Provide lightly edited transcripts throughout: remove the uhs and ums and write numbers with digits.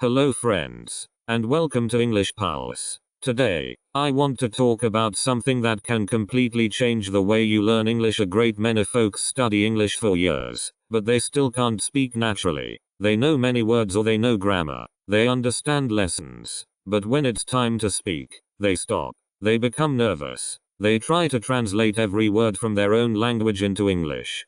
Hello friends, and welcome to English Pulse. Today, I want to talk about something that can completely change the way you learn English. A great many folks study English for years, but they still can't speak naturally. They know many words or they know grammar. They understand lessons, but when it's time to speak, they stop. They become nervous. They try to translate every word from their own language into English.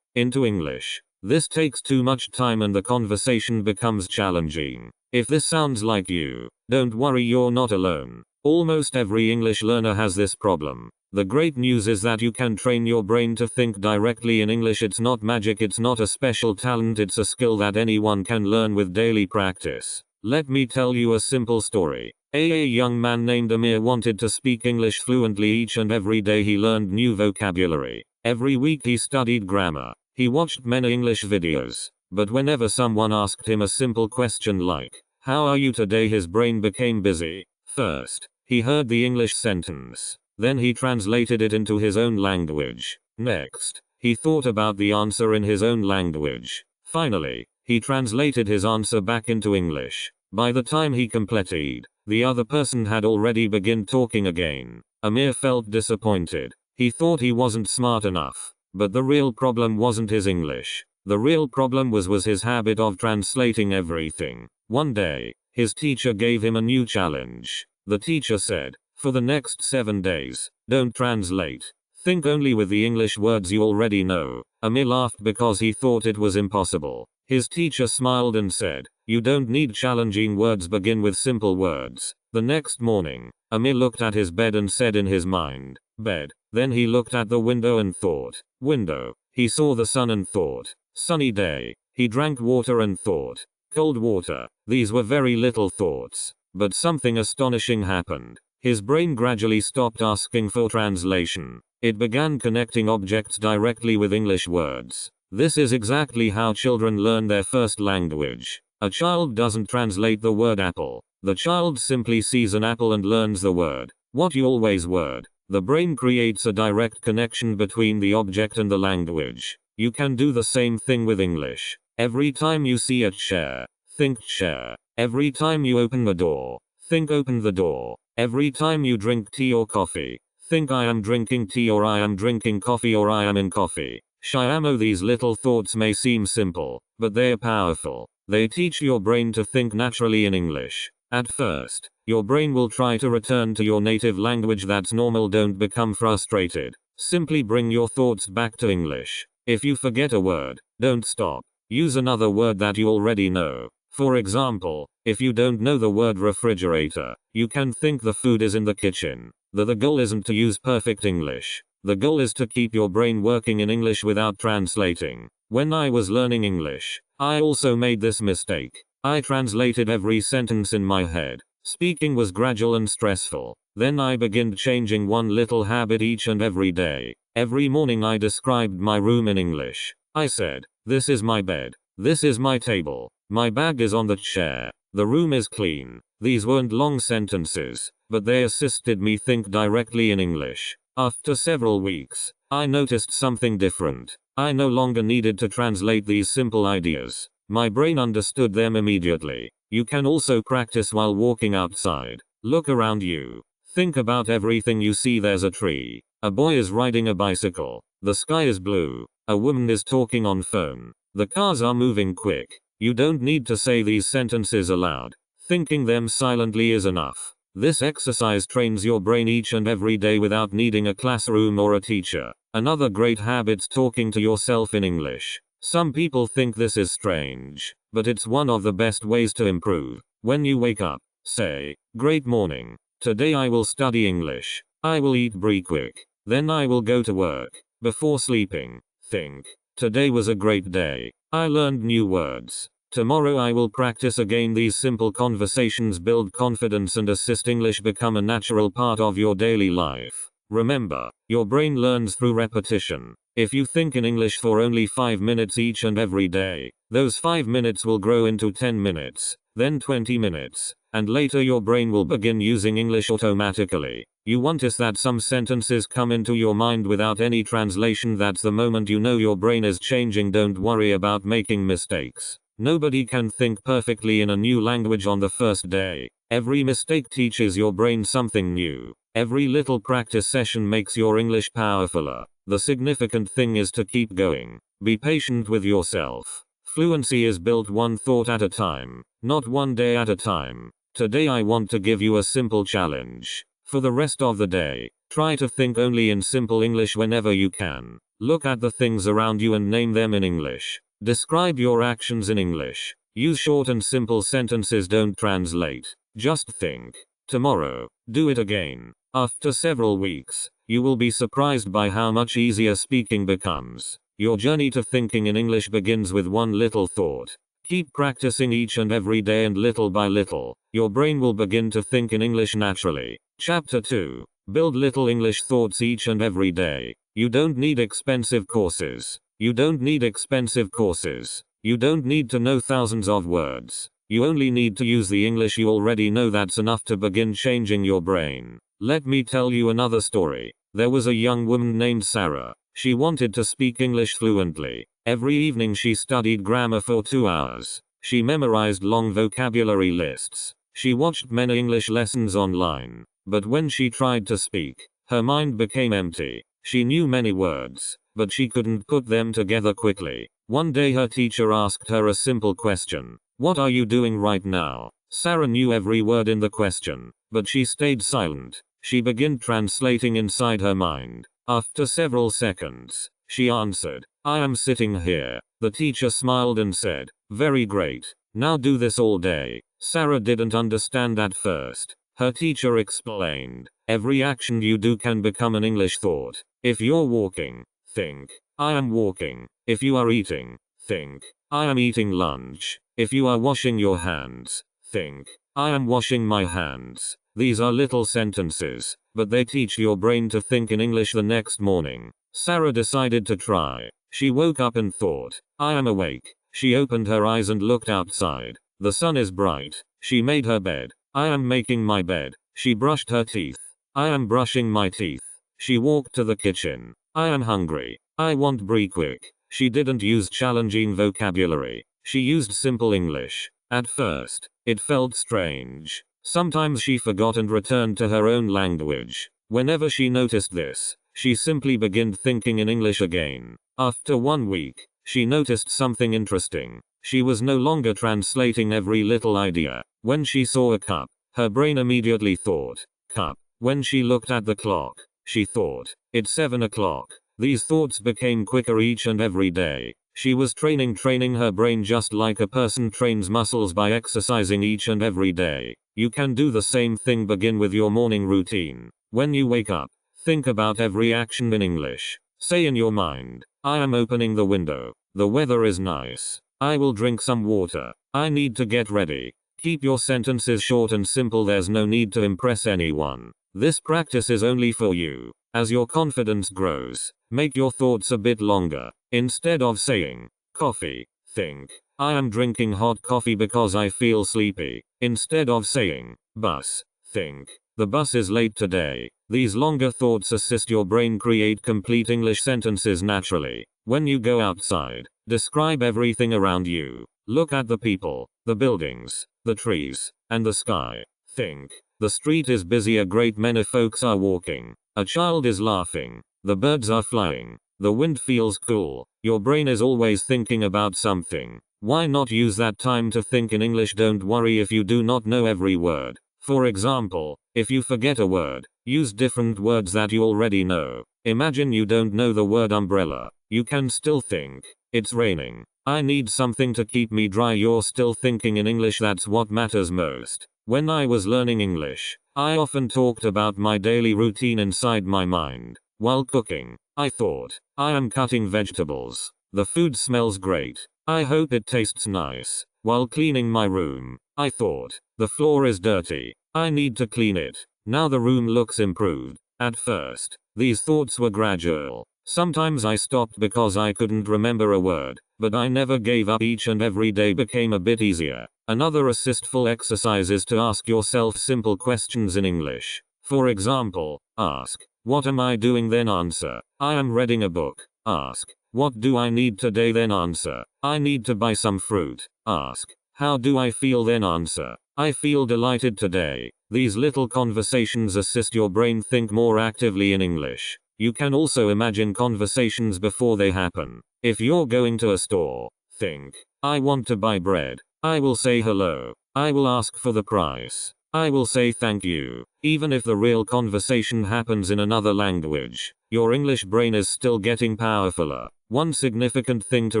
Into English. This takes too much time and the conversation becomes challenging. If this sounds like you, don't worry, you're not alone. Almost every English learner has this problem. The great news is that you can train your brain to think directly in English. It's not magic, it's not a special talent, it's a skill that anyone can learn with daily practice. Let me tell you a simple story. A young man named Amir wanted to speak English fluently. Each and every day he learned new vocabulary. Every week he studied grammar. He watched many English videos, but whenever someone asked him a simple question like, "How are you today?" his brain became busy. First, he heard the English sentence. Then he translated it into his own language. Next, he thought about the answer in his own language. Finally, he translated his answer back into English. By the time he completed, the other person had already begun talking again. Amir felt disappointed. He thought he wasn't smart enough. But the real problem wasn't his English. The real problem was his habit of translating everything. One day, his teacher gave him a new challenge. The teacher said, "For the next 7 days, don't translate. Think only with the English words you already know." Amir laughed because he thought it was impossible. His teacher smiled and said, "You don't need challenging words, begin with simple words." The next morning, Amir looked at his bed and said in his mind, "Bed." Then he looked at the window and thought, "Window." He saw the sun and thought, "Sunny day." He drank water and thought, "Cold water." These were very little thoughts, but something astonishing happened. His brain gradually stopped asking for translation. It began connecting objects directly with English words. This is exactly how children learn their first language. A child doesn't translate the word apple. The child simply sees an apple and learns the word. What you always word. The brain creates a direct connection between the object and the language. You can do the same thing with English. Every time you see a chair, think chair. Every time you open the door, think open the door. Every time you drink tea or coffee, think I am drinking tea or I am drinking coffee or I am in coffee. Shyamo, these little thoughts may seem simple, but they are powerful. They teach your brain to think naturally in English. At first, your brain will try to return to your native language. That's normal, don't become frustrated. Simply bring your thoughts back to English. If you forget a word, don't stop. Use another word that you already know. For example, if you don't know the word refrigerator, you can think the food is in the kitchen. The goal isn't to use perfect English. The goal is to keep your brain working in English without translating. When I was learning English, I also made this mistake. I translated every sentence in my head. Speaking was gradual and stressful. Then I began changing one little habit each and every day. Every morning I described my room in English. I said, "This is my bed. This is my table. My bag is on the chair. The room is clean." These weren't long sentences, but they assisted me think directly in English. After several weeks, I noticed something different. I no longer needed to translate these simple ideas. My brain understood them immediately. You can also practice while walking outside. Look around you. Think about everything you see. There's a tree. A boy is riding a bicycle. The sky is blue. A woman is talking on phone. The cars are moving quick. You don't need to say these sentences aloud. Thinking them silently is enough. This exercise trains your brain each and every day without needing a classroom or a teacher. Another great habit's talking to yourself in English. Some people think this is strange, but it's one of the best ways to improve. When you wake up, say, "Great morning. Today I will study English. I will eat breakfast. Then I will go to work." Before sleeping, think, "Today was a great day. I learned new words. Tomorrow I will practice again." These simple conversations build confidence and assist English become a natural part of your daily life. Remember, your brain learns through repetition. If you think in English for only 5 minutes each and every day, those 5 minutes will grow into 10 minutes, then 20 minutes, and later your brain will begin using English automatically. You notice that some sentences come into your mind without any translation. That's the moment you know your brain is changing. Don't worry about making mistakes. Nobody can think perfectly in a new language on the first day. Every mistake teaches your brain something new. Every little practice session makes your English powerfuler. The significant thing is to keep going. Be patient with yourself. Fluency is built one thought at a time, not one day at a time. Today I want to give you a simple challenge. For the rest of the day, try to think only in simple English whenever you can. Look at the things around you and name them in English. Describe your actions in English. Use short and simple sentences, don't translate. Just think. Tomorrow, do it again. After several weeks, you will be surprised by how much easier speaking becomes. Your journey to thinking in English begins with one little thought. Keep practicing each and every day, and little by little, your brain will begin to think in English naturally. Chapter 2. Build little English thoughts each and every day. You don't need expensive courses. You don't need expensive courses. You don't need to know thousands of words. You only need to use the English you already know. That's enough to begin changing your brain. Let me tell you another story. There was a young woman named Sarah. She wanted to speak English fluently. Every evening she studied grammar for 2 hours. She memorized long vocabulary lists. She watched many English lessons online. But when she tried to speak, her mind became empty. She knew many words, but she couldn't put them together quickly. One day her teacher asked her a simple question. What are you doing right now? Sarah knew every word in the question, but she stayed silent. She began translating inside her mind. After several seconds, she answered, I am sitting here. The teacher smiled and said, very great. Now do this all day. Sarah didn't understand at first. Her teacher explained, every action you do can become an English thought. If you're walking, think, I am walking. If you are eating, think, I am eating lunch. If you are washing your hands, think, I am washing my hands. These are little sentences, but they teach your brain to think in English the next morning. Sarah decided to try. She woke up and thought, I am awake. She opened her eyes and looked outside. The sun is bright. She made her bed. I am making my bed. She brushed her teeth. I am brushing my teeth. She walked to the kitchen. I am hungry. I want brie quick. She didn't use challenging vocabulary. She used simple English. At first, it felt strange. Sometimes she forgot and returned to her own language. Whenever she noticed this, she simply began thinking in English again. After 1 week, she noticed something interesting. She was no longer translating every little idea. When she saw a cup, her brain immediately thought, cup. When she looked at the clock, she thought, it's 7 o'clock. These thoughts became quicker each and every day. She was training her brain just like a person trains muscles by exercising each and every day. You can do the same thing. Begin with your morning routine. When you wake up, think about every action in English. Say in your mind, I am opening the window. The weather is nice. I will drink some water. I need to get ready. Keep your sentences short and simple. There's no need to impress anyone. This practice is only for you. As your confidence grows, make your thoughts a bit longer. Instead of saying, coffee, think, I am drinking hot coffee because I feel sleepy. Instead of saying, bus, think, the bus is late today. These longer thoughts assist your brain create complete English sentences naturally. When you go outside, describe everything around you. Look at the people, the buildings, the trees, and the sky. Think, the street is busy. A great many folks are walking. A child is laughing. The birds are flying. The wind feels cool. Your brain is always thinking about something. Why not use that time to think in English? Don't worry if you do not know every word. For example, if you forget a word, use different words that you already know. Imagine you don't know the word umbrella. You can still think, it's raining. I need something to keep me dry. You're still thinking in English. That's what matters most. When I was learning English, I often talked about my daily routine inside my mind. While cooking, I thought, I am cutting vegetables. The food smells great. I hope it tastes nice. While cleaning my room, I thought, the floor is dirty. I need to clean it. Now the room looks improved. At first, these thoughts were gradual. Sometimes I stopped because I couldn't remember a word, but I never gave up. Each and every day became a bit easier. Another assistful exercise is to ask yourself simple questions in English. For example, ask, what am I doing? Then answer, I am reading a book. Ask, What do I need today? Then answer, I need to buy some fruit. Ask, how do I feel? Then answer, I feel delighted today. These little conversations assist your brain think more actively in English. You can also imagine conversations before they happen. If you're going to a store, think, I want to buy bread. I will say hello. I will ask for the price. I will say thank you. Even if the real conversation happens in another language, your English brain is still getting powerfuler. One significant thing to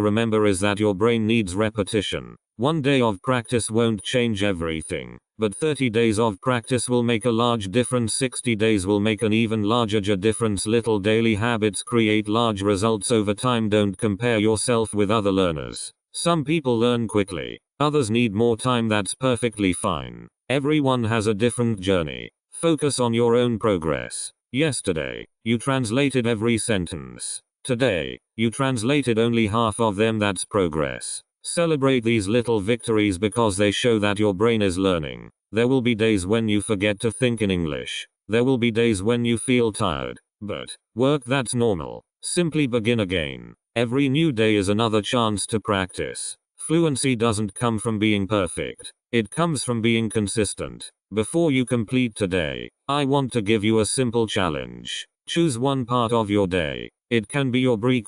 remember is that your brain needs repetition. One day of practice won't change everything, but 30 days of practice will make a large difference. 60 days will make an even larger difference. Little daily habits create large results over time. Don't compare yourself with other learners. Some people learn quickly, others need more time. That's perfectly fine. Everyone has a different journey. Focus on your own progress. Yesterday, you translated every sentence. Today, you translated only half of them. That's progress. Celebrate these little victories because they show that your brain is learning. There will be days when you forget to think in English. There will be days when you feel tired. But, that's normal. Simply begin again. Every new day is another chance to practice. Fluency doesn't come from being perfect. It comes from being consistent. Before you complete today, I want to give you a simple challenge. Choose one part of your day. It can be your break,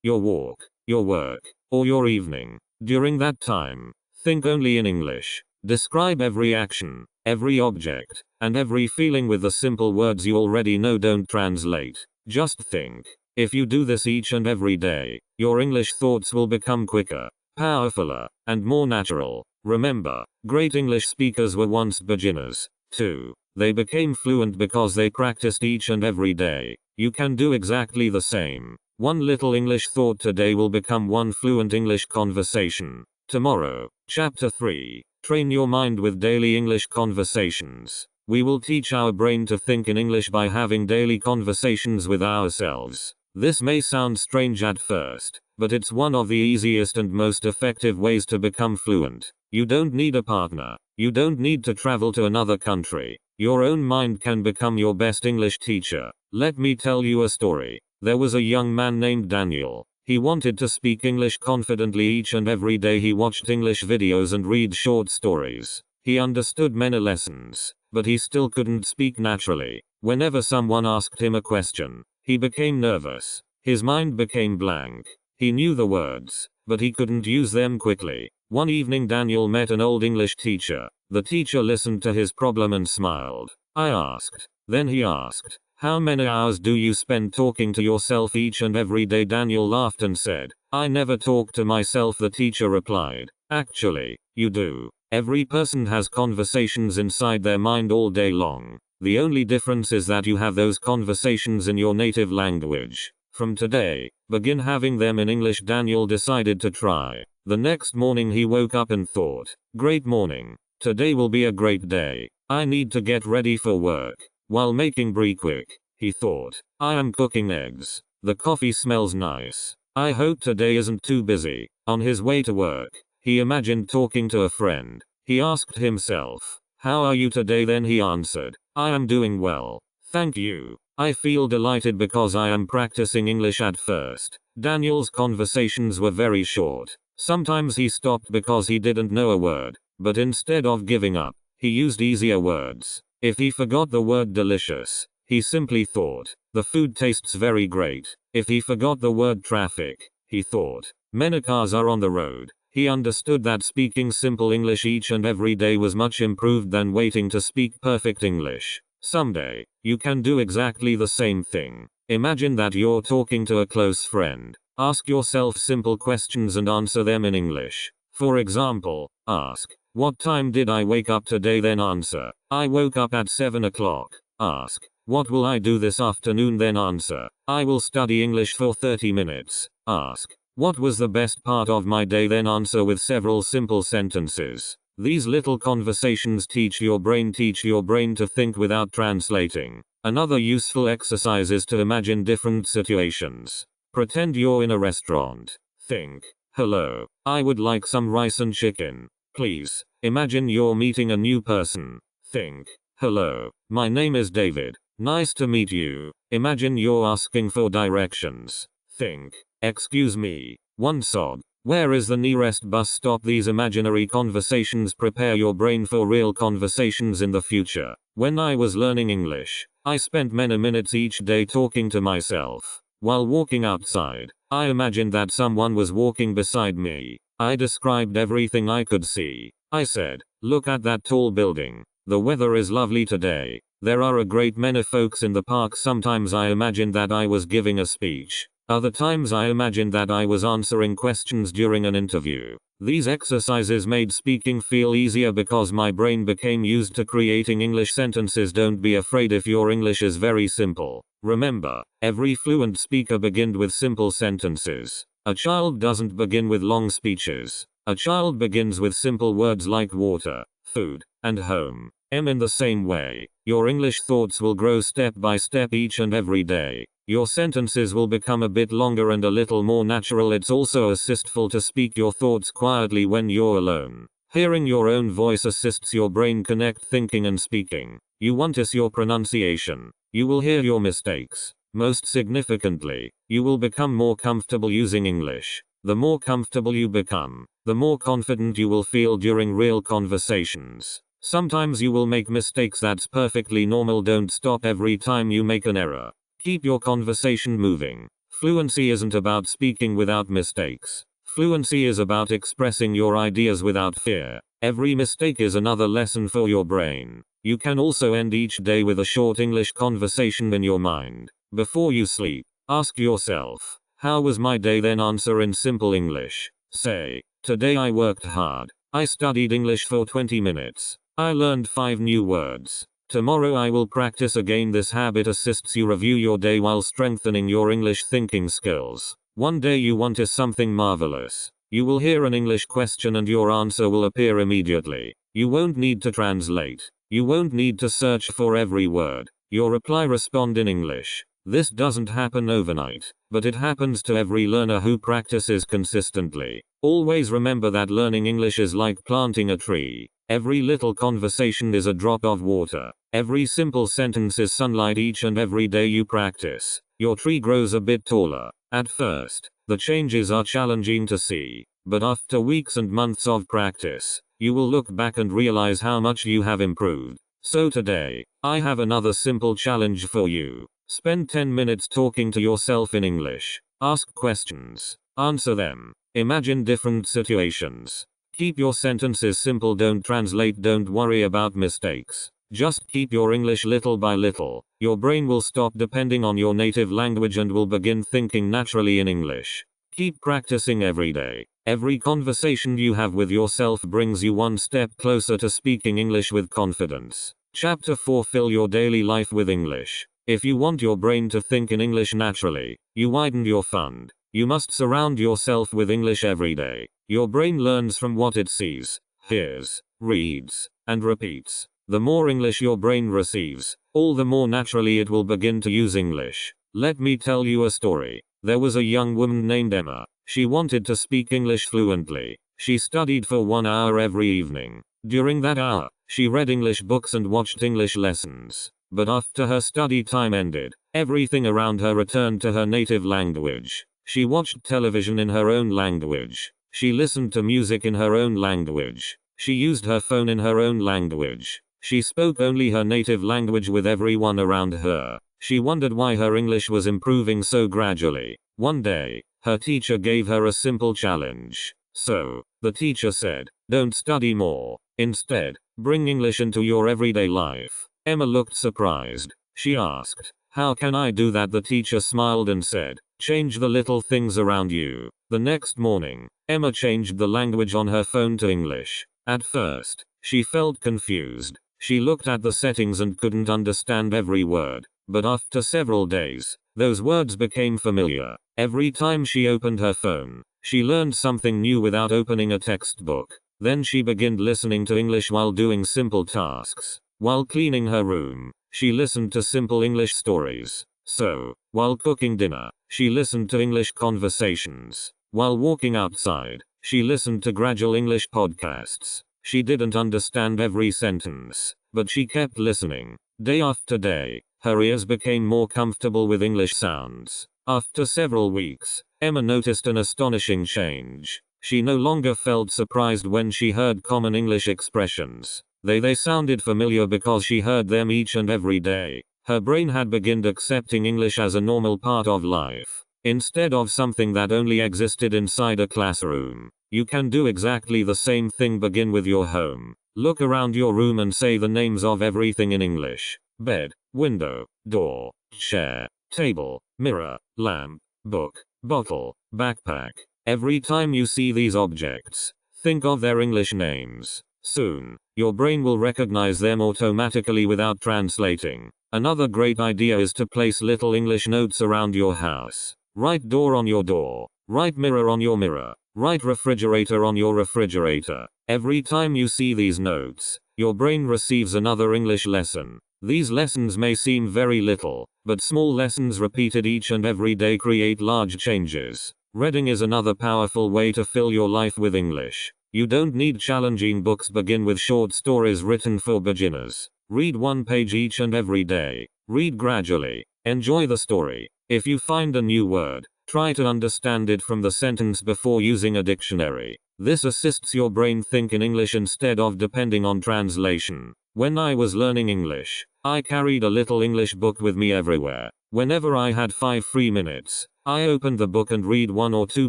your walk, your work, or your evening. During that time, think only in English. Describe every action, every object, and every feeling with the simple words you already know. Don't translate. Just think. If you do this each and every day, your English thoughts will become quicker, powerfuler, and more natural. Remember, great English speakers were once beginners, too. They became fluent because they practiced each and every day. You can do exactly the same. One little English thought today will become one fluent English conversation. Tomorrow, Chapter 3. Train your mind with daily English conversations. We will teach our brain to think in English by having daily conversations with ourselves. This may sound strange at first, but it's one of the easiest and most effective ways to become fluent. You don't need a partner. You don't need to travel to another country. Your own mind can become your best English teacher. Let me tell you a story. There was a young man named Daniel. He wanted to speak English confidently. Each and every day he watched English videos and read short stories. He understood many lessons, but he still couldn't speak naturally. Whenever someone asked him a question, he became nervous. His mind became blank. He knew the words, but he couldn't use them quickly. One evening Daniel met an old English teacher. The teacher listened to his problem and smiled. I asked. Then he asked, how many hours do you spend talking to yourself each and every day? Daniel laughed and said, I never talk to myself. The teacher replied, actually, you do. Every person has conversations inside their mind all day long. The only difference is that you have those conversations in your native language. From today, begin having them in English. Daniel decided to try. The next morning he woke up and thought, great morning. Today will be a great day. I need to get ready for work. While making breakfast, he thought, I am cooking eggs. The coffee smells nice. I hope today isn't too busy. On his way to work, he imagined talking to a friend. He asked himself, how are you today? Then he answered, I am doing well. Thank you. I feel delighted because I am practicing English. At first, Daniel's conversations were very short. Sometimes he stopped because he didn't know a word, but instead of giving up, he used easier words. If he forgot the word delicious, he simply thought, the food tastes very great. If he forgot the word traffic, he thought, many cars are on the road. He understood that speaking simple English each and every day was much improved than waiting to speak perfect English. Someday, you can do exactly the same thing. Imagine that you're talking to a close friend. Ask yourself simple questions and answer them in English. For example, ask, what time did I wake up today? Then answer, I woke up at 7 o'clock. Ask, what will I do this afternoon? Then answer, I will study English for 30 minutes. Ask, what was the best part of my day? Then answer with several simple sentences. These little conversations teach your brain to think without translating. Another useful exercise is to imagine different situations. Pretend you're in a restaurant. Think, hello, I would like some rice and chicken, please. Imagine you're meeting a new person. Think, hello, my name is David. Nice to meet you. Imagine you're asking for directions. Think, Excuse me, one sod. Where is the nearest bus stop? These imaginary conversations prepare your brain for real conversations in the future. When I was learning English, I spent many minutes each day talking to myself. While walking outside, I imagined that someone was walking beside me. I described everything I could see. I said, look at that tall building. The weather is lovely today. There are a great many folks in the park. Sometimes I imagined that I was giving a speech. Other times I imagined that I was answering questions during an interview. These exercises made speaking feel easier because my brain became used to creating English sentences. Don't be afraid if your English is very simple. Remember, every fluent speaker begins with simple sentences. A child doesn't begin with long speeches. A child begins with simple words like water, food, and home. In the same way, your English thoughts will grow step by step each and every day. Your sentences will become a bit longer and a little more natural. It's also assistful to speak your thoughts quietly when you're alone. Hearing your own voice assists your brain connect thinking and speaking. You won't miss your pronunciation. You will hear your mistakes. Most significantly, you will become more comfortable using English. The more comfortable you become, the more confident you will feel during real conversations. Sometimes you will make mistakes. That's perfectly normal. Don't stop every time you make an error. Keep your conversation moving. Fluency isn't about speaking without mistakes. Fluency is about expressing your ideas without fear. Every mistake is another lesson for your brain. You can also end each day with a short English conversation in your mind. Before you sleep, ask yourself, how was my day? Then answer in simple English. Say, today I worked hard. I studied English for 20 minutes. I learned 5 new words. Tomorrow I will practice again. This habit assists you review your day while strengthening your English thinking skills. One day you want is something marvelous. You will hear an English question and your answer will appear immediately. You won't need to translate. You won't need to search for every word. Your reply respond in English. This doesn't happen overnight, but it happens to every learner who practices consistently. Always remember that learning English is like planting a tree. Every little conversation is a drop of water. Every simple sentence is sunlight. Each and every day you practice, your tree grows a bit taller. At first, the changes are challenging to see, but after weeks and months of practice, you will look back and realize how much you have improved. So today, I have another simple challenge for you. Spend 10 minutes talking to yourself in English. Ask questions. Answer them. Imagine different situations. Keep your sentences simple. Don't translate. Don't worry about mistakes. Just keep your English little by little. Your brain will stop depending on your native language and will begin thinking naturally in English. Keep practicing every day. Every conversation you have with yourself brings you one step closer to speaking English with confidence. Chapter 4. Fill your daily life with English. If you want your brain to think in English naturally, you widen your fund. You must surround yourself with English every day. Your brain learns from what it sees, hears, reads, and repeats. The more English your brain receives, all the more naturally it will begin to use English. Let me tell you a story. There was a young woman named Emma. She wanted to speak English fluently. She studied for 1 hour every evening. During that hour, she read English books and watched English lessons. But after her study time ended, everything around her returned to her native language. She watched television in her own language. She listened to music in her own language. She used her phone in her own language. She spoke only her native language with everyone around her. She wondered why her English was improving so gradually. One day, her teacher gave her a simple challenge. So, the teacher said, don't study more. Instead, bring English into your everyday life. Emma looked surprised. She asked, how can I do that? The teacher smiled and said, change the little things around you. The next morning, Emma changed the language on her phone to English. At first, she felt confused. She looked at the settings and couldn't understand every word. But after several days, those words became familiar. Every time she opened her phone, she learned something new without opening a textbook. Then she began listening to English while doing simple tasks. While cleaning her room, she listened to simple English stories. So, while cooking dinner, she listened to English conversations. While walking outside, she listened to gradual English podcasts. She didn't understand every sentence, but she kept listening. Day after day, her ears became more comfortable with English sounds. After several weeks, Emma noticed an astonishing change. She no longer felt surprised when she heard common English expressions. They sounded familiar because she heard them each and every day. Her brain had begun accepting English as a normal part of life, instead of something that only existed inside a classroom. You can do exactly the same thing. Begin with your home. Look around your room and say the names of everything in English. Bed, window, door, chair, table, mirror, lamp, book, bottle, backpack. Every time you see these objects, think of their English names. Soon, your brain will recognize them automatically without translating. Another great idea is to place little English notes around your house. Write door on your door. Write mirror on your mirror. Write refrigerator on your refrigerator. Every time you see these notes, your brain receives another English lesson. These lessons may seem very little, but small lessons repeated each and every day create large changes. Reading is another powerful way to fill your life with English. You don't need challenging books. Begin with short stories written for beginners. Read one page each and every day. Read gradually. Enjoy the story. If you find a new word, try to understand it from the sentence before using a dictionary. This assists your brain think in English instead of depending on translation. When I was learning English, I carried a little English book with me everywhere. Whenever I had 5 free minutes, I opened the book and read 1 or 2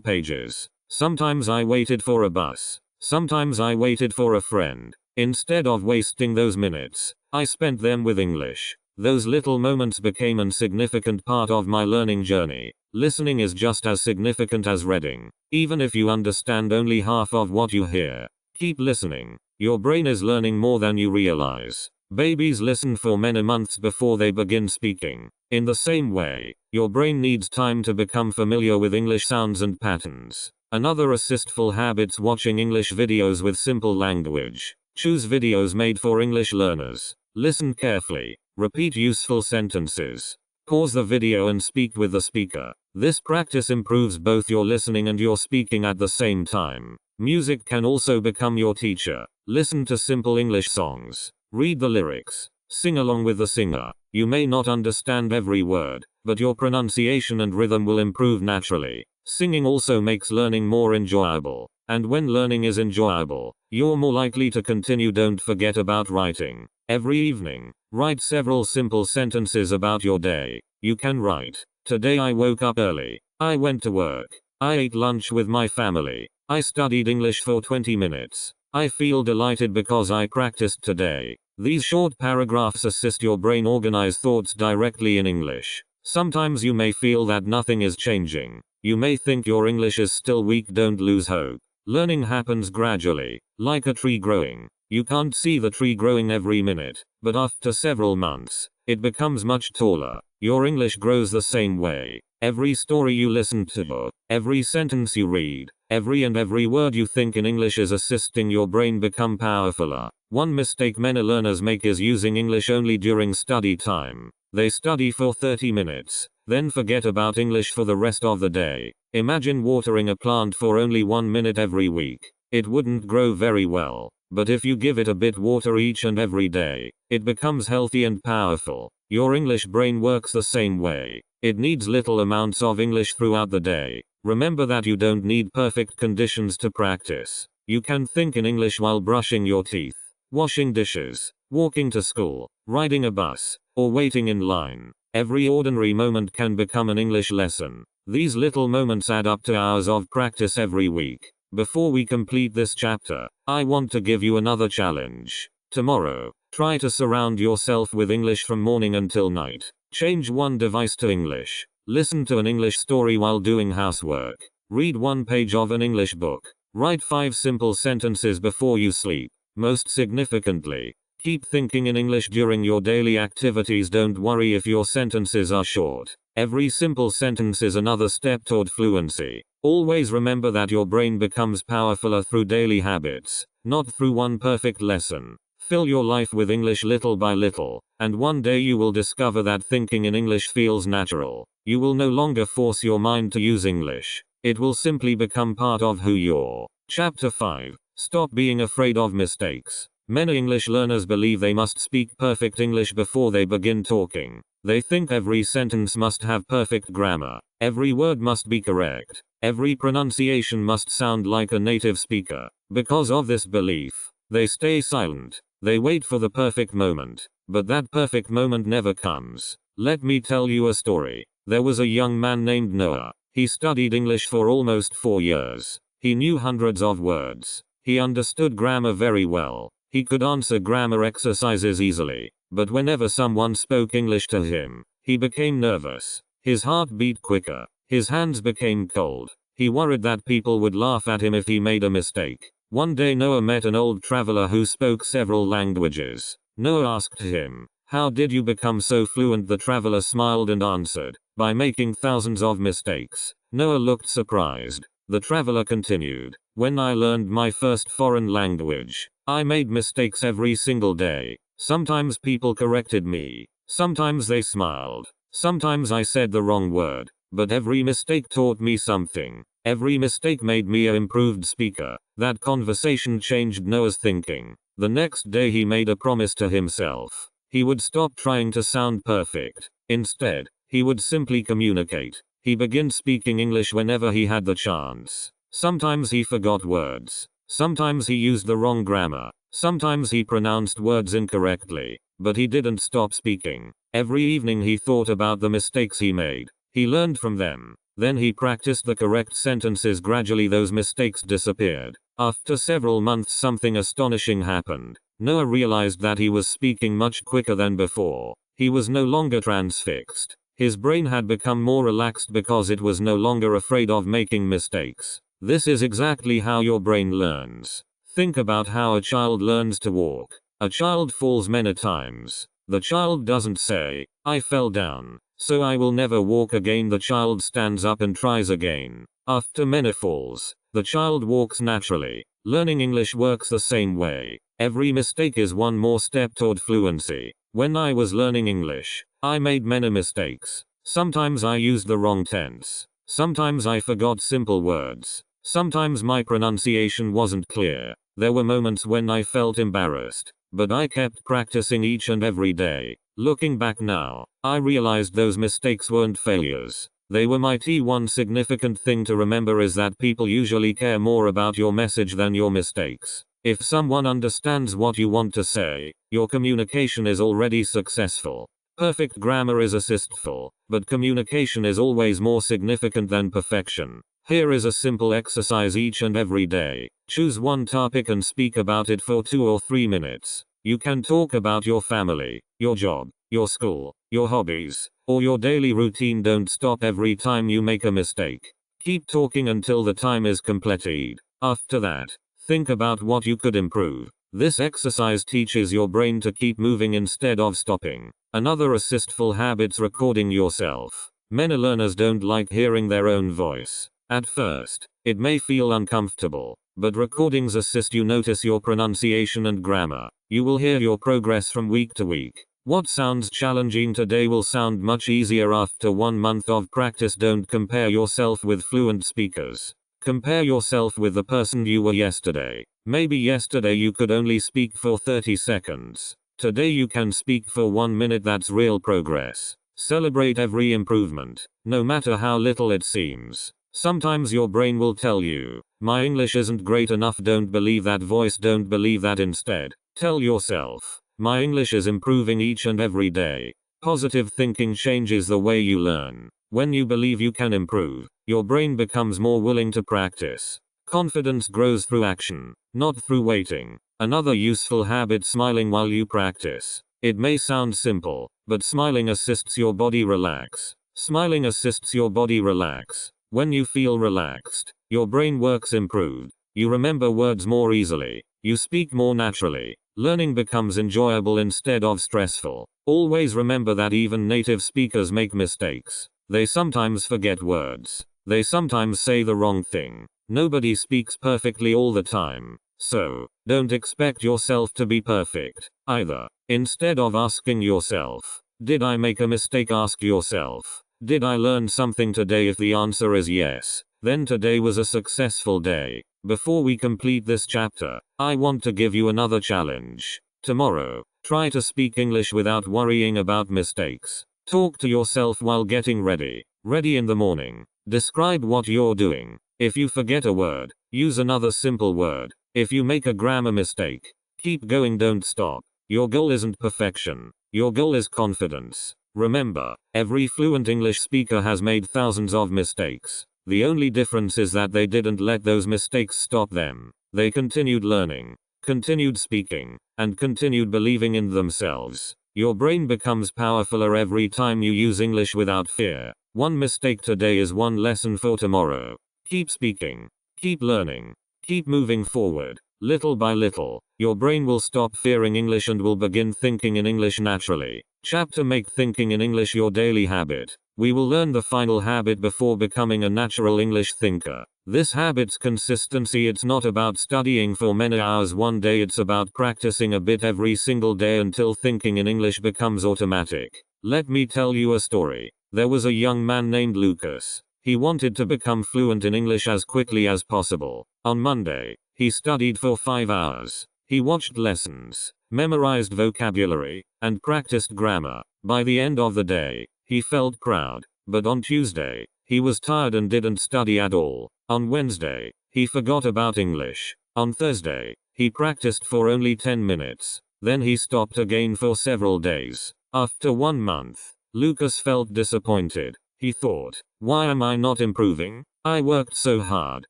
pages. Sometimes I waited for a bus. Sometimes I waited for a friend. Instead of wasting those minutes, I spent them with English. Those little moments became a significant part of my learning journey. Listening is just as significant as reading. Even if you understand only half of what you hear, keep listening. Your brain is learning more than you realize. Babies listen for many months before they begin speaking. In the same way, your brain needs time to become familiar with English sounds and patterns. Another assistful habit's watching English videos with simple language. Choose videos made for English learners. Listen carefully. Repeat useful sentences. Pause the video and speak with the speaker. This practice improves both your listening and your speaking at the same time. Music can also become your teacher. Listen to simple English songs. Read the lyrics. Sing along with the singer. You may not understand every word, but your pronunciation and rhythm will improve naturally. Singing also makes learning more enjoyable. And when learning is enjoyable, you're more likely to continue. Don't forget about writing. Every evening, write several simple sentences about your day. You can write, "Today I woke up early. I went to work. I ate lunch with my family. I studied English for 20 minutes. I feel delighted because I practiced today." These short paragraphs assist your brain organize thoughts directly in English. Sometimes you may feel that nothing is changing. You may think your English is still weak. Don't lose hope. Learning happens gradually, like a tree growing. You can't see the tree growing every minute, but after several months, it becomes much taller. Your English grows the same way. Every story you listen to, every sentence you read, every word you think in English is assisting your brain become powerfuler. One mistake many learners make is using English only during study time. They study for 30 minutes, then forget about English for the rest of the day. Imagine watering a plant for only 1 minute every week. It wouldn't grow very well. But if you give it a bit water each and every day, it becomes healthy and powerful. Your English brain works the same way. It needs little amounts of English throughout the day. Remember that you don't need perfect conditions to practice. You can think in English while brushing your teeth, washing dishes, walking to school, riding a bus, or waiting in line. Every ordinary moment can become an English lesson. These little moments add up to hours of practice every week. Before we complete this chapter, I want to give you another challenge. Tomorrow, try to surround yourself with English from morning until night. Change one device to English. Listen to an English story while doing housework. Read one page of an English book. Write 5 simple sentences before you sleep. Most significantly, keep thinking in English during your daily activities. Don't worry if your sentences are short. Every simple sentence is another step toward fluency. Always remember that your brain becomes powerfuler through daily habits, not through one perfect lesson. Fill your life with English little by little, and one day you will discover that thinking in English feels natural. You will no longer force your mind to use English. It will simply become part of who you are. Chapter 5. Stop being afraid of mistakes. Many English learners believe they must speak perfect English before they begin talking. They think every sentence must have perfect grammar. Every word must be correct. Every pronunciation must sound like a native speaker. Because of this belief, they stay silent. They wait for the perfect moment. But that perfect moment never comes. Let me tell you a story. There was a young man named Noah. He studied English for almost 4 years. He knew hundreds of words. He understood grammar very well. He could answer grammar exercises easily. But whenever someone spoke English to him, he became nervous. His heart beat quicker. His hands became cold. He worried that people would laugh at him if he made a mistake. One day Noah met an old traveler who spoke several languages. Noah asked him, "How did you become so fluent?" The traveler smiled and answered, "By making thousands of mistakes." Noah looked surprised. The traveler continued, "When I learned my first foreign language, I made mistakes every single day. Sometimes people corrected me. Sometimes they smiled. Sometimes I said the wrong word. But every mistake taught me something. Every mistake made me an improved speaker." That conversation changed Noah's thinking. The next day he made a promise to himself. He would stop trying to sound perfect. Instead, he would simply communicate. He began speaking English whenever he had the chance. Sometimes he forgot words. Sometimes he used the wrong grammar. Sometimes he pronounced words incorrectly. But he didn't stop speaking. Every evening he thought about the mistakes he made. He learned from them. Then he practiced the correct sentences. Gradually those mistakes disappeared. After several months something astonishing happened. Noah realized that he was speaking much quicker than before. He was no longer transfixed. His brain had become more relaxed because it was no longer afraid of making mistakes. This is exactly how your brain learns. Think about how a child learns to walk. A child falls many times. The child doesn't say, "I fell down, so I will never walk again." The child stands up and tries again. After many falls, the child walks naturally. Learning English works the same way. Every mistake is one more step toward fluency. When I was learning English, I made many mistakes. Sometimes I used the wrong tense. Sometimes I forgot simple words. Sometimes my pronunciation wasn't clear. There were moments when I felt embarrassed. But I kept practicing each and every day. Looking back now, I realized those mistakes weren't failures. They were my one significant thing to remember is that people usually care more about your message than your mistakes. If someone understands what you want to say, your communication is already successful. Perfect grammar is assistful, but communication is always more significant than perfection. Here is a simple exercise each and every day. Choose one topic and speak about it for 2 or 3 minutes. You can talk about your family, your job, your school, your hobbies, or your daily routine. Don't stop every time you make a mistake. Keep talking until the time is completed. After that, think about what you could improve. This exercise teaches your brain to keep moving instead of stopping. Another assistful habit's recording yourself. Many learners don't like hearing their own voice. At first, it may feel uncomfortable, but recordings assist you notice your pronunciation and grammar. You will hear your progress from week to week. What sounds challenging today will sound much easier after 1 month of practice. Don't compare yourself with fluent speakers. Compare yourself with the person you were yesterday. Maybe yesterday you could only speak for 30 seconds. Today you can speak for 1 minute. That's real progress. Celebrate every improvement, no matter how little it seems. Sometimes your brain will tell you, "My English isn't great enough." Don't believe that voice. Don't believe that. Instead, tell yourself, "My English is improving each and every day." Positive thinking changes the way you learn. When you believe you can improve, your brain becomes more willing to practice. Confidence grows through action, not through waiting. Another useful habit: smiling while you practice. It may sound simple, but smiling assists your body relax. Smiling assists your body relax. When you feel relaxed, your brain works improved. You remember words more easily. You speak more naturally. Learning becomes enjoyable instead of stressful. Always remember that even native speakers make mistakes. They sometimes forget words. They sometimes say the wrong thing. Nobody speaks perfectly all the time. So, don't expect yourself to be perfect, either. Instead of asking yourself, "Did I make a mistake?" ask yourself, "Did I learn something today?" If the answer is yes, then today was a successful day. Before we complete this chapter, I want to give you another challenge. Tomorrow, try to speak English without worrying about mistakes. Talk to yourself while getting ready. Ready in the morning. Describe what you're doing. If you forget a word, use another simple word. If you make a grammar mistake, keep going, don't stop. Your goal isn't perfection. Your goal is confidence. Remember, every fluent English speaker has made thousands of mistakes. The only difference is that they didn't let those mistakes stop them. They continued learning, continued speaking, and continued believing in themselves. Your brain becomes powerfuler every time you use English without fear. One mistake today is one lesson for tomorrow. Keep speaking. Keep learning. Keep moving forward. Little by little, your brain will stop fearing English and will begin thinking in English naturally. Chapter: Make thinking in English your daily habit. We will learn the final habit before becoming a natural English thinker. This habit's consistency. It's not about studying for many hours one day, it's about practicing a bit every single day until thinking in English becomes automatic. Let me tell you a story. There was a young man named Lucas. He wanted to become fluent in English as quickly as possible. On Monday, he studied for 5 hours. He watched lessons, memorized vocabulary, and practiced grammar. By the end of the day, he felt proud. But on Tuesday, he was tired and didn't study at all. On Wednesday, he forgot about English. On Thursday, he practiced for only 10 minutes. Then he stopped again for several days. After 1 month, Lucas felt disappointed. He thought, why am I not improving? I worked so hard.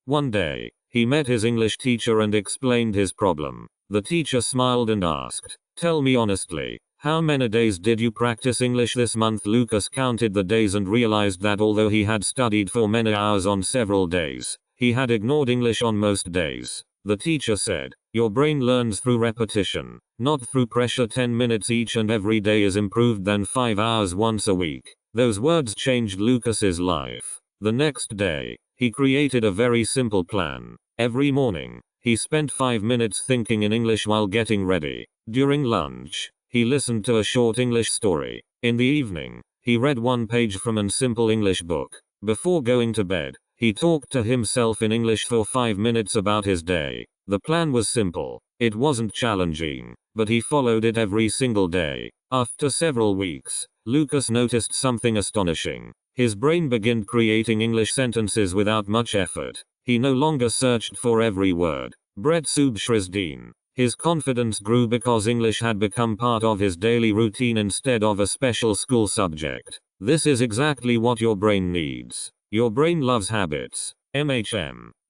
One day, he met his English teacher and explained his problem. The teacher smiled and asked, tell me honestly, how many days did you practice English this month? Lucas counted the days and realized that although he had studied for many hours on several days, he had ignored English on most days. The teacher said, your brain learns through repetition, not through pressure. 10 minutes each and every day is improved than 5 hours once a week. Those words changed Lucas's life. The next day, he created a very simple plan. Every morning, he spent 5 minutes thinking in English while getting ready. During lunch, he listened to a short English story. In the evening, he read 1 page from a simple English book. Before going to bed, he talked to himself in English for 5 minutes about his day. The plan was simple. It wasn't challenging, but he followed it every single day. After several weeks, Lucas noticed something astonishing. His brain began creating English sentences without much effort. He no longer searched for every word. Bread soup Shrizdeen. His confidence grew because English had become part of his daily routine instead of a special school subject. This is exactly what your brain needs. Your brain loves habits.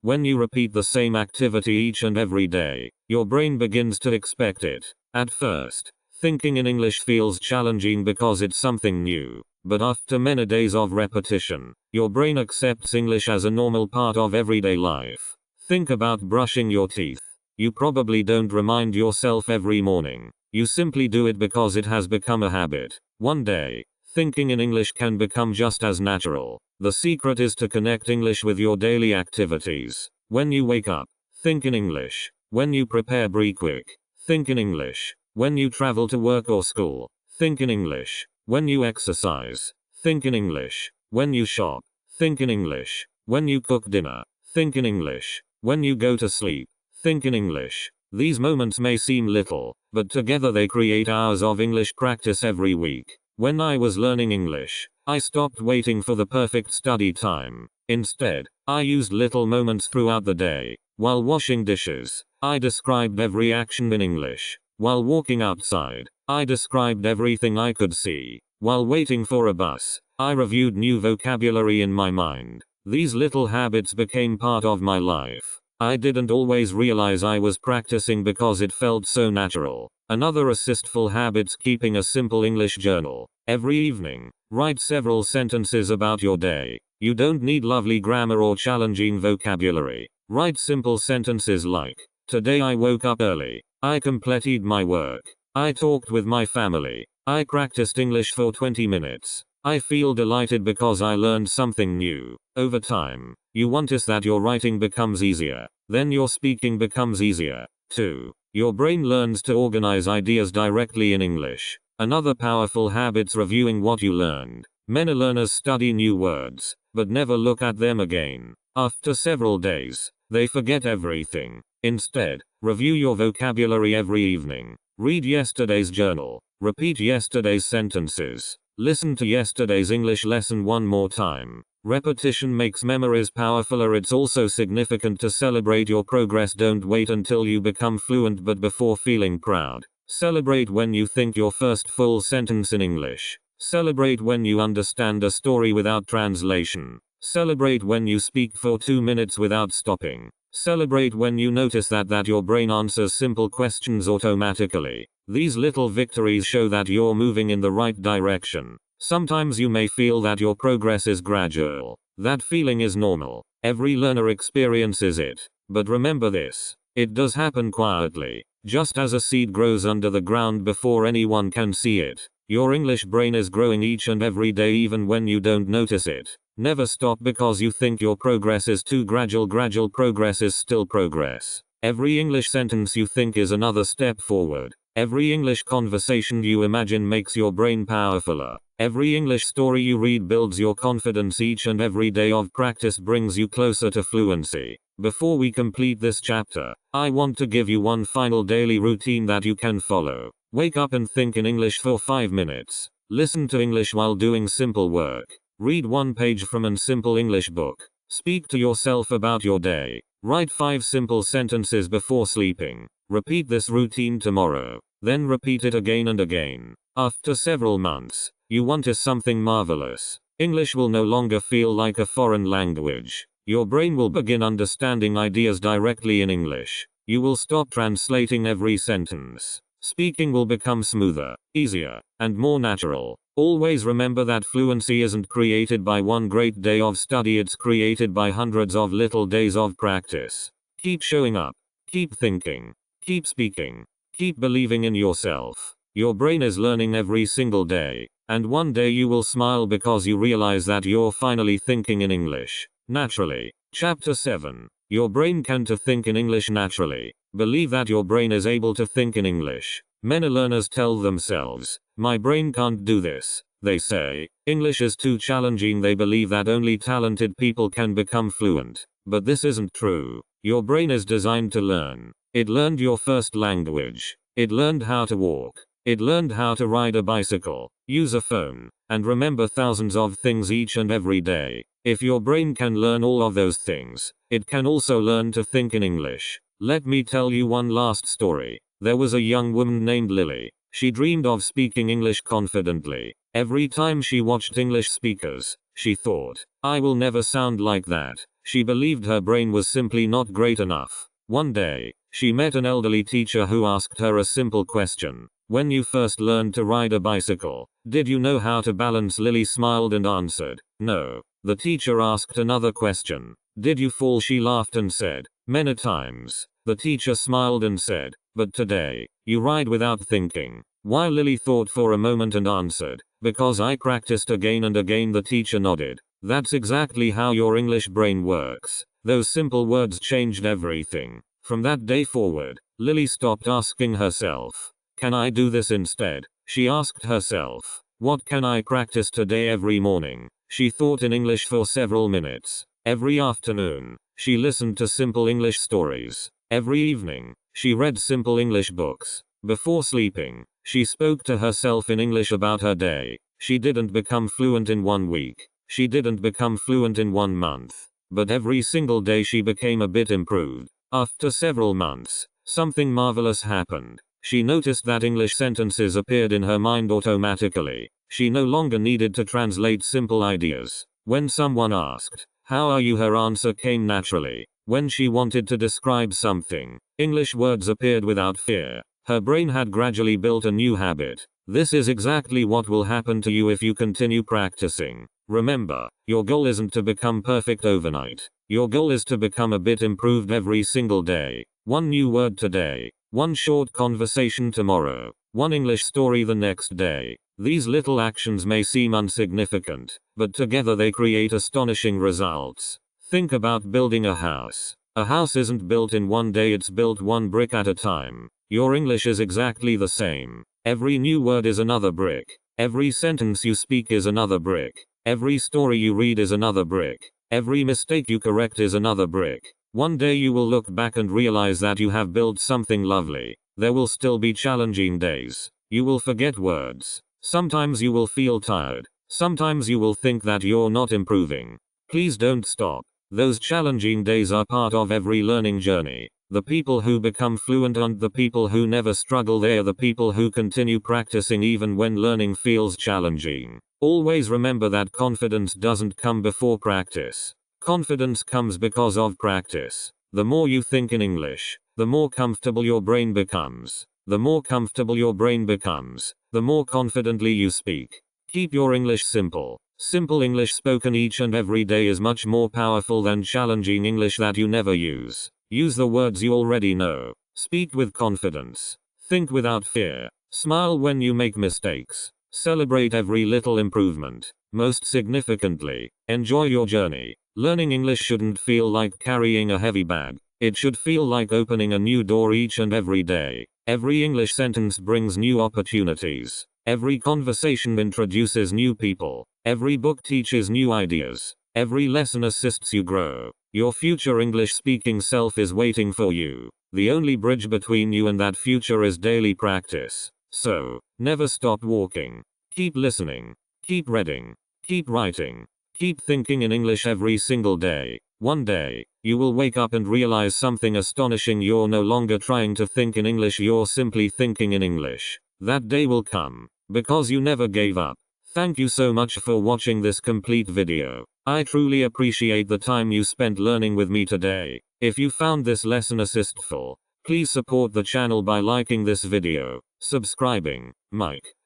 When you repeat the same activity each and every day, your brain begins to expect it. At first, thinking in English feels challenging because it's something new. But after many days of repetition, your brain accepts English as a normal part of everyday life. Think about brushing your teeth. You probably don't remind yourself every morning. You simply do it because it has become a habit. One day, thinking in English can become just as natural. The secret is to connect English with your daily activities. When you wake up, think in English. When you prepare breakfast, think in English. When you travel to work or school, think in English. When you exercise, think in English. When you shop, think in English. When you cook dinner, think in English. When you go to sleep, think in English. These moments may seem little, but together they create hours of English practice every week. When I was learning English, I stopped waiting for the perfect study time. Instead, I used little moments throughout the day. While washing dishes, I described every action in English. While walking outside, I described everything I could see. While waiting for a bus, I reviewed new vocabulary in my mind. These little habits became part of my life. I didn't always realize I was practicing because it felt so natural. Another assistful habit's keeping a simple English journal. Every evening, write several sentences about your day. You don't need lovely grammar or challenging vocabulary. Write simple sentences like, today I woke up early. I completed my work. I talked with my family. I practiced English for 20 minutes. I feel delighted because I learned something new. Over time, you notice that your writing becomes easier. Then your speaking becomes easier, too. Your brain learns to organize ideas directly in English. Another powerful habit's reviewing what you learned. Many learners study new words, but never look at them again. After several days, they forget everything. Instead, review your vocabulary every evening. Read yesterday's journal. Repeat yesterday's sentences. Listen to yesterday's English lesson one more time. Repetition makes memories powerfuler. It's also significant to celebrate your progress. Don't wait until you become fluent but before feeling proud. Celebrate when you think your first full sentence in English. Celebrate when you understand a story without translation. Celebrate when you speak for 2 minutes without stopping. Celebrate when you notice that your brain answers simple questions automatically. These little victories show that you're moving in the right direction. Sometimes you may feel that your progress is gradual. That feeling is normal. Every learner experiences it. But remember this. It does happen quietly. Just as a seed grows under the ground before anyone can see it. Your English brain is growing each and every day even when you don't notice it. Never stop because you think your progress is too gradual. Gradual progress is still progress. Every English sentence you think is another step forward. Every English conversation you imagine makes your brain powerfuler. Every English story you read builds your confidence. Each and every day of practice brings you closer to fluency. Before we complete this chapter, I want to give you one final daily routine that you can follow. Wake up and think in English for 5 minutes. Listen to English while doing simple work. Read one page from a simple English book. Speak to yourself about your day. Write 5 simple sentences before sleeping. Repeat this routine tomorrow. Then repeat it again and again. After several months, you want is something marvelous. English will no longer feel like a foreign language. Your brain will begin understanding ideas directly in English. You will stop translating every sentence. Speaking will become smoother, easier, and more natural. Always remember that fluency isn't created by one great day of study. It's created by hundreds of little days of practice. Keep showing up. Keep thinking. Keep speaking. Keep believing in yourself. Your brain is learning every single day. And one day you will smile because you realize that you're finally thinking in English. Naturally. Chapter 7. Your brain can to think in English naturally. Believe that your brain is able to think in English. Many learners tell themselves, my brain can't do this. They say, English is too challenging. They believe that only talented people can become fluent. But this isn't true. Your brain is designed to learn. It learned your first language. It learned how to walk. It learned how to ride a bicycle, use a phone, and remember thousands of things each and every day. If your brain can learn all of those things, it can also learn to think in English. Let me tell you one last story. There was a young woman named Lily. She dreamed of speaking English confidently. Every time she watched English speakers, she thought, I will never sound like that. She believed her brain was simply not great enough. One day, she met an elderly teacher who asked her a simple question. When you first learned to ride a bicycle, did you know how to balance? Lily smiled and answered, no. The teacher asked another question. Did you fall? She laughed and said, many times. The teacher smiled and said, but today, you ride without thinking. Why? Lily thought for a moment and answered, because I practiced again and again. The teacher nodded. That's exactly how your English brain works. Those simple words changed everything. From that day forward, Lily stopped asking herself, can I do this instead? She asked herself, what can I practice today? Every morning, she thought in English for several minutes. Every afternoon, she listened to simple English stories. Every evening, she read simple English books. Before sleeping, she spoke to herself in English about her day. She didn't become fluent in 1 week. She didn't become fluent in 1 month. But every single day she became a bit improved. After several months, something marvelous happened. She noticed that English sentences appeared in her mind automatically. She no longer needed to translate simple ideas. When someone asked, how are you? Her answer came naturally. When she wanted to describe something, English words appeared without fear. Her brain had gradually built a new habit. This is exactly what will happen to you if you continue practicing. Remember, your goal isn't to become perfect overnight. Your goal is to become a bit improved every single day. One new word today. One short conversation tomorrow. One English story the next day. These little actions may seem insignificant, but together they create astonishing results. Think about building a house. A house isn't built in 1 day, it's built 1 brick at a time. Your English is exactly the same. Every new word is another brick. Every sentence you speak is another brick. Every story you read is another brick. Every mistake you correct is another brick. One day you will look back and realize that you have built something lovely. There will still be challenging days. You will forget words. Sometimes you will feel tired. Sometimes you will think that you're not improving. Please don't stop. Those challenging days are part of every learning journey. The people who become fluent aren't the people who never struggle, they are the people who continue practicing even when learning feels challenging. Always remember that confidence doesn't come before practice. Confidence comes because of practice. The more you think in English, the more comfortable your brain becomes. The more comfortable your brain becomes, the more confidently you speak. Keep your English simple. Simple English spoken each and every day is much more powerful than challenging English that you never use. Use the words you already know. Speak with confidence. Think without fear. Smile when you make mistakes. Celebrate every little improvement. Most significantly, enjoy your journey. Learning English shouldn't feel like carrying a heavy bag. It should feel like opening a new door each and every day. Every English sentence brings new opportunities. Every conversation introduces new people. Every book teaches new ideas. Every lesson assists you grow. Your future English speaking self is waiting for you. The only bridge between you and that future is daily practice. So, never stop walking. Keep listening. Keep reading. Keep writing. Keep thinking in English every single day. One day, you will wake up and realize something astonishing. You're no longer trying to think in English, you're simply thinking in English. That day will come, because you never gave up. Thank you so much for watching this complete video. I truly appreciate the time you spent learning with me today. If you found this lesson assistful, please support the channel by liking this video, subscribing,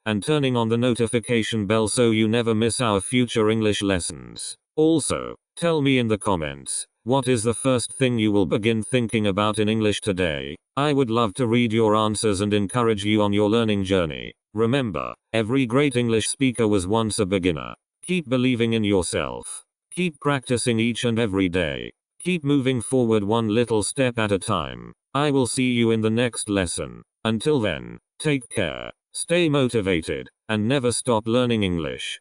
and turning on the notification bell so you never miss our future English lessons. Also, tell me in the comments, what is the first thing you will begin thinking about in English today? I would love to read your answers and encourage you on your learning journey. Remember, every great English speaker was once a beginner. Keep believing in yourself. Keep practicing each and every day. Keep moving forward one little step at a time. I will see you in the next lesson. Until then, take care, stay motivated, and never stop learning English.